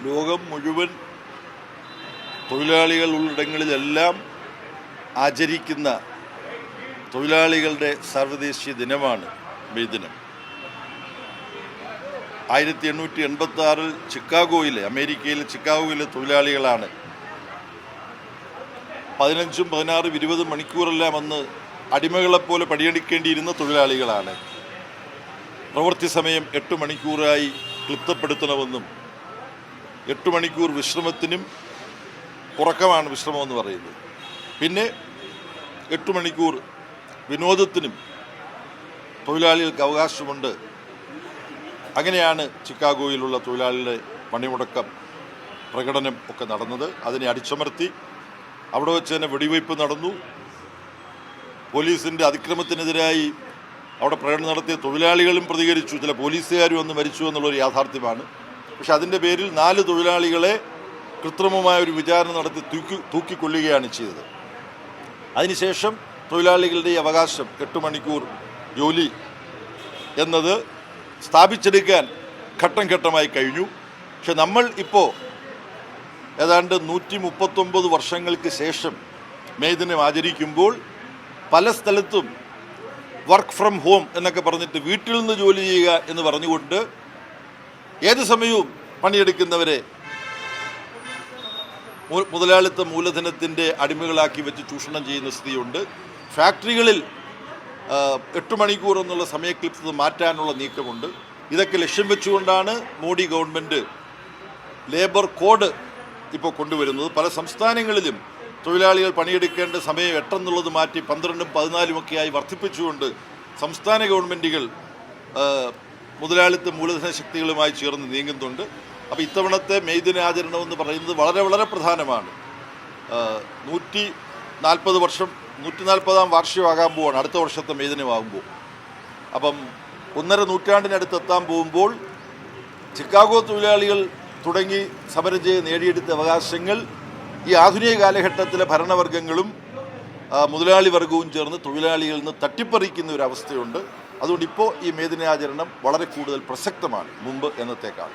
ലോകം മുഴുവൻ തൊഴിലാളികൾ ഉള്ളിടങ്ങളിലെല്ലാം ആചരിക്കുന്ന തൊഴിലാളികളുടെ സാർവദേശീയ ദിനമാണ് മെയ് ദിനം. 1886 ചിക്കാഗോയിലെ അമേരിക്കയിലെ ചിക്കാഗോയിലെ തൊഴിലാളികളാണ് 15, 16, 20 മണിക്കൂറെല്ലാം അന്ന് അടിമകളെപ്പോലെ പണിയെടുക്കേണ്ടിയിരുന്ന തൊഴിലാളികളാണ്. പ്രവൃത്തി സമയം 8 മണിക്കൂറായി ക്ലിപ്തപ്പെടുത്തണമെന്നും 8 മണിക്കൂർ വിശ്രമത്തിനും ഉറക്കമാണ് വിശ്രമമെന്ന് പറയുന്നത്. പിന്നെ 8 മണിക്കൂർ വിനോദത്തിനും തൊഴിലാളികൾക്ക് അവകാശമുണ്ട്. അങ്ങനെയാണ് ചിക്കാഗോയിലുള്ള തൊഴിലാളികളുടെ പണിമുടക്കം പ്രകടനം ഒക്കെ നടന്നത്. അതിനെ അടിച്ചമർത്തി അവിടെ വെച്ച് തന്നെ വെടിവയ്പ് നടന്നു. പോലീസിൻ്റെ അതിക്രമത്തിനെതിരായി അവിടെ പ്രകടനം നടത്തിയ തൊഴിലാളികളും പ്രതികരിച്ചു. ചില പോലീസുകാരും അന്ന് മരിച്ചു എന്നുള്ളൊരു യാഥാർത്ഥ്യമാണ്. പക്ഷെ അതിൻ്റെ പേരിൽ 4 തൊഴിലാളികളെ കൃത്രിമമായ ഒരു വിചാരണ നടത്തി തൂക്കിക്കൊല്ലുകയാണ് ചെയ്തത്. അതിനുശേഷം തൊഴിലാളികളുടെ ഈ അവകാശം 8 മണിക്കൂർ ജോലി എന്നത് സ്ഥാപിച്ചെടുക്കാൻ ഘട്ടം ഘട്ടമായി കഴിഞ്ഞു. പക്ഷെ നമ്മൾ ഇപ്പോൾ ഏതാണ്ട് 139 വർഷങ്ങൾക്ക് ശേഷം മെയ് ദിനം ആചരിക്കുമ്പോൾ പല സ്ഥലത്തും വർക്ക് ഫ്രം ഹോം എന്നൊക്കെ പറഞ്ഞിട്ട് വീട്ടിൽ നിന്ന് ജോലി ചെയ്യുക എന്ന് പറഞ്ഞുകൊണ്ട് ഏത് സമയവും പണിയെടുക്കുന്നവരെ മുതലാളിത്ത മൂലധനത്തിൻ്റെ അടിമകളാക്കി വെച്ച് ചൂഷണം ചെയ്യുന്ന സ്ഥിതിയുണ്ട്. ഫാക്ടറികളിൽ 8 മണിക്കൂർ എന്നുള്ള സമയക്ലിപ്തത മാറ്റാനുള്ള നീക്കമുണ്ട്. ഇതൊക്കെ ലക്ഷ്യം വെച്ചുകൊണ്ടാണ് മോഡി ഗവൺമെൻറ് ലേബർ കോഡ് ഇപ്പോൾ കൊണ്ടുവരുന്നത്. പല സംസ്ഥാനങ്ങളിലും തൊഴിലാളികൾ പണിയെടുക്കേണ്ട സമയം 8 എന്നുള്ളത് മാറ്റി 12, 14 ഒക്കെയായി വർദ്ധിപ്പിച്ചുകൊണ്ട് സംസ്ഥാന ഗവൺമെൻറ്റുകൾ മുതലാളിത്ത മൂലധന ശക്തികളുമായി ചേർന്ന് നീങ്ങുന്നുണ്ട്. അപ്പോൾ ഇത്തവണത്തെ മെയ് ദിനാചരണം എന്ന് പറയുന്നത് വളരെ വളരെ പ്രധാനമാണ്. 140 വർഷം 140-ാം വാർഷികമാകാൻ പോവാണ് അടുത്ത വർഷത്തെ മെയ് ദിനമാകുമ്പോൾ. അപ്പം 1.5 നൂറ്റാണ്ടിനടുത്ത് എത്താൻ പോകുമ്പോൾ ചിക്കാഗോ തൊഴിലാളികൾ തുടങ്ങി സമരം ചെയ്ത് നേടിയെടുത്ത അവകാശങ്ങൾ ഈ ആധുനിക കാലഘട്ടത്തിലെ ഭരണവർഗങ്ങളും മുതലാളി വർഗവും ചേർന്ന് തൊഴിലാളികളിൽ നിന്ന് തട്ടിപ്പറിക്കുന്ന ഒരു അവസ്ഥയുണ്ട്. അതുകൊണ്ട് ഇപ്പോൾ ഈ മെയ് ദിനാചരണം വളരെ കൂടുതൽ പ്രസക്തമാണ് മുമ്പ് എന്നത്തേക്കാൾ.